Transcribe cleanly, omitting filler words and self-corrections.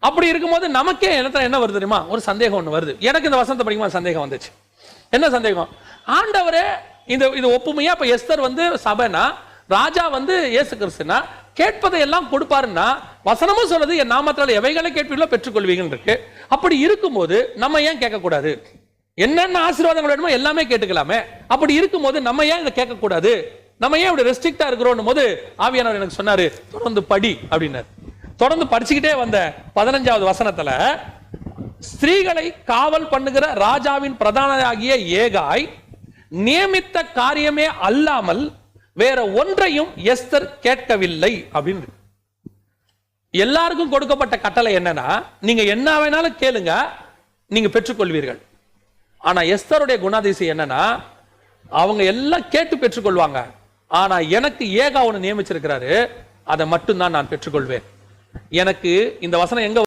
அப்படி இருக்கும்போது நமக்கே என்ன வருது தெரியுமா? ஒரு சந்தேகம் ஒண்ணு வருது. எனக்கு இந்த வசனத்தை படிக்கும்போது சந்தேகம் வந்துச்சு. என்ன சந்தேகம்? ஆண்டவரே இது ஒப்புமையா இப்ப எஸ்தர் சபைனா, ராஜா இயேசு கிறிஸ்துனா, கேட்பதை எல்லாம் கொடுப்பாருன்னா வசனமும் சொல்றது என் நாமத்தால் எவைகளை கேட்பீர்களோ பெற்றுக்கொள்வீங்கன்னு இருக்கு. அப்படி இருக்கும்போது நம்ம ஏன் கேட்க கூடாது? என்னென்ன ஆசீர்வாதங்கள் வேணுமோ எல்லாமே கேட்டுக்கலாமே. அப்படி இருக்கும்போது நம்ம ஏன் இதை கேட்க கூடாது? நம்ம ஏன் இப்படி ரெஸ்ட்ரிக்டா இருக்கிறோம் போது ஆவியானவர் எனக்கு சொன்னாரு, தொடர்ந்து படி அப்படின்னாரு. தொடர்ந்து படிச்சுக்கிட்டே வந்த 15வது வசனத்துல, ஸ்திரீகளை காவல் பண்ணுகிற ராஜாவின் பிரதானியாகிய ஏகாய் நியமித்த காரியமே அல்லாமல் வேற ஒன்றையும் எஸ்தர் கேட்கவில்லை அப்படின்னு. எல்லாருக்கும் கொடுக்கப்பட்ட கட்டளை என்னன்னா, நீங்க என்ன வேணாலும் கேளுங்க, நீங்க பெற்றுக்கொள்வீர்கள். ஆனா எஸ்தருடைய குணாதிசயம் என்னன்னா, அவங்க எல்லாம் கேட்டு பெற்றுக்கொள்வாங்க. ஆனா எனக்கு ஏகா ஒன்று நியமிச்சிருக்கிறாரு, அதை மட்டும்தான் நான் பெற்றுக்கொள்வேன். எனக்கு இந்த வசனம் எங்க